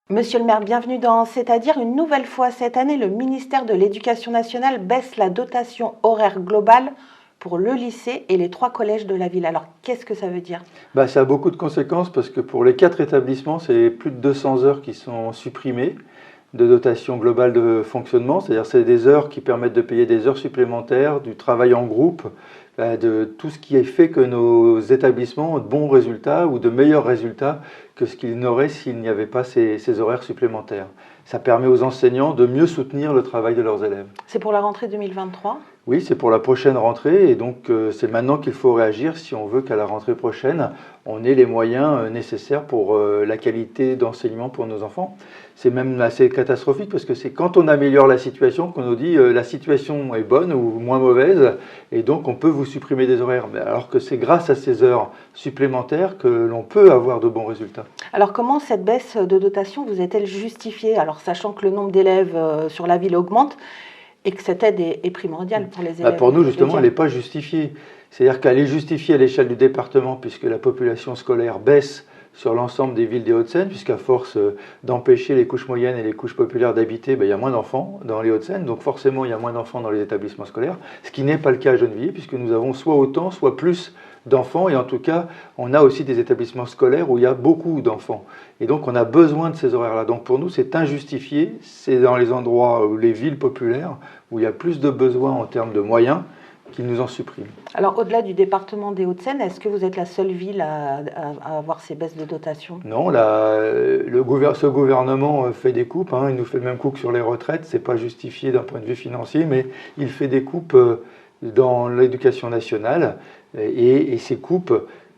Monsieur le maire, bienvenue dans C'est-à-dire. Une nouvelle fois cette année, le ministère de l'Éducation nationale baisse la dotation horaire globale pour le lycée et les 3 collèges de la ville. Alors, qu'est-ce que ça veut dire? Ça a beaucoup de conséquences parce que pour les 4 établissements, c'est plus de 200 heures qui sont supprimées de dotation globale de fonctionnement. C'est-à-dire c'est des heures qui permettent de payer des heures supplémentaires, du travail en groupe, de tout ce qui fait que nos établissements ont de bons résultats ou de meilleurs résultats que ce qu'ils n'auraient s'il n'y avait pas ces horaires supplémentaires. Ça permet aux enseignants de mieux soutenir le travail de leurs élèves. C'est pour la rentrée 2023? Oui, c'est pour la prochaine rentrée et donc c'est maintenant qu'il faut réagir si on veut qu'à la rentrée prochaine, on ait les moyens nécessaires pour la qualité d'enseignement pour nos enfants. C'est même assez catastrophique parce que c'est quand on améliore la situation qu'on nous dit la situation est bonne ou moins mauvaise et donc on peut vous supprimer des horaires. Mais alors que c'est grâce à ces heures supplémentaires que l'on peut avoir de bons résultats. Alors comment cette baisse de dotation vous est-elle justifiée? Alors sachant que le nombre d'élèves sur la ville augmente, et que cette aide est primordiale pour les élèves. Pour nous, justement, elle n'est pas justifiée. C'est-à-dire qu'elle est justifiée à l'échelle du département, puisque la population scolaire baisse sur l'ensemble des villes des Hauts-de-Seine, puisqu'à force d'empêcher les couches moyennes et les couches populaires d'habiter, il y a moins d'enfants dans les Hauts-de-Seine, donc forcément il y a moins d'enfants dans les établissements scolaires, ce qui n'est pas le cas à Gennevilliers, puisque nous avons soit autant, soit plus d'enfants, et en tout cas, on a aussi des établissements scolaires où il y a beaucoup d'enfants. Et donc, on a besoin de ces horaires-là. Donc, pour nous, c'est injustifié. C'est dans les endroits où les villes populaires, où il y a plus de besoins en termes de moyens, qu'ils nous en suppriment. Alors, au-delà du département des Hauts-de-Seine, est-ce que vous êtes la seule ville à avoir ces baisses de dotation? Non, ce gouvernement fait des coupes. Il nous fait le même coup que sur les retraites. Ce n'est pas justifié d'un point de vue financier, mais il fait des coupes dans l'éducation nationale. Et ces coupes,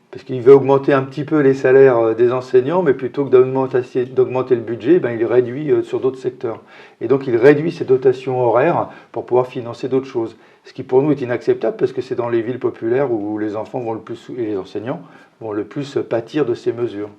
parce qu'il veut augmenter un petit peu les salaires des enseignants, mais plutôt que d'augmenter le budget, il réduit sur d'autres secteurs. Et donc il réduit ses dotations horaires pour pouvoir financer d'autres choses. Ce qui pour nous est inacceptable parce que c'est dans les villes populaires où les enfants vont le plus, et les enseignants vont le plus pâtir de ces mesures.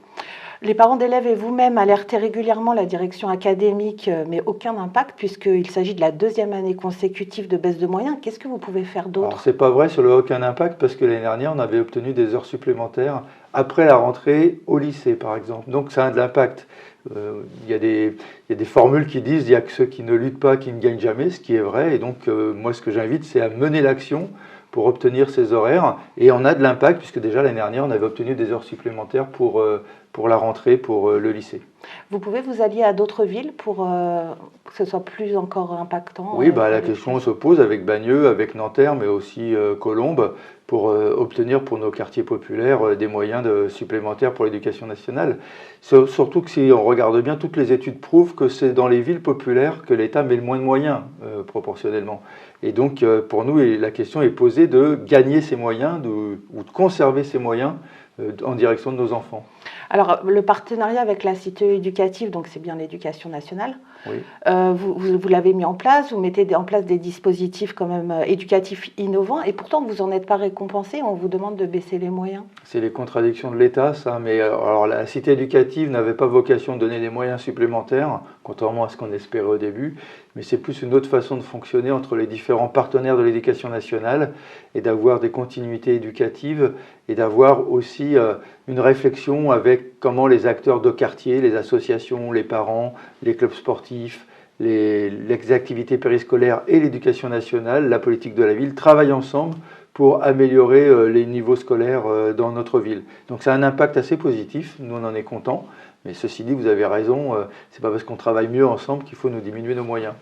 Les parents d'élèves et vous-même alertez régulièrement la direction académique, mais aucun impact puisqu'il s'agit de la 2e année consécutive de baisse de moyens. Qu'est-ce que vous pouvez faire d'autre? Alors c'est pas vrai sur le aucun impact parce que l'année dernière on avait obtenu des heures supplémentaires après la rentrée au lycée par exemple. Donc ça a de l'impact. Il y a des formules qui disent il n'y a que ceux qui ne luttent pas qui ne gagnent jamais, ce qui est vrai. Et donc moi ce que j'invite c'est à mener l'action pour obtenir ces horaires. Et on a de l'impact puisque déjà l'année dernière on avait obtenu des heures supplémentaires pour la rentrée pour le lycée. Vous pouvez vous allier à d'autres villes pour que ce soit plus encore impactant? Oui, la question se pose avec Bagneux, avec Nanterre, mais aussi Colombes, pour obtenir pour nos quartiers populaires des moyens supplémentaires pour l'éducation nationale. Surtout que si on regarde bien, toutes les études prouvent que c'est dans les villes populaires que l'État met le moins de moyens proportionnellement. Et donc pour nous, la question est posée de gagner ces moyens ou de conserver ces moyens en direction de nos enfants. Alors, le partenariat avec la Cité éducative, donc c'est bien l'éducation nationale, oui. Vous l'avez mis en place, vous mettez en place des dispositifs quand même éducatifs innovants, et pourtant vous n'en êtes pas récompensé, on vous demande de baisser les moyens. C'est les contradictions de l'État, ça, mais alors la Cité éducative n'avait pas vocation de donner des moyens supplémentaires, contrairement à ce qu'on espérait au début, mais c'est plus une autre façon de fonctionner entre les différents partenaires de l'éducation nationale et d'avoir des continuités éducatives et d'avoir aussi une réflexion avec comment les acteurs de quartier, les associations, les parents, les clubs sportifs, les activités périscolaires et l'éducation nationale, la politique de la ville, travaillent ensemble pour améliorer les niveaux scolaires dans notre ville. Donc ça a un impact assez positif, nous on en est contents, mais ceci dit, vous avez raison, c'est pas parce qu'on travaille mieux ensemble qu'il faut nous diminuer nos moyens.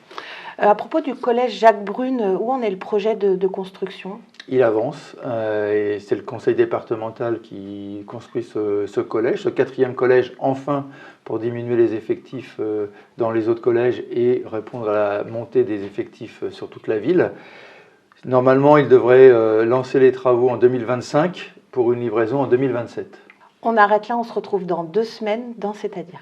À propos du collège Jacques Brune, où en est le projet de construction? Il avance, et c'est le conseil départemental qui construit ce collège, ce 4e collège, enfin, pour diminuer les effectifs dans les autres collèges et répondre à la montée des effectifs sur toute la ville. Normalement, il devrait lancer les travaux en 2025 pour une livraison en 2027. On arrête là, on se retrouve dans 2 semaines dans C'est-à-dire.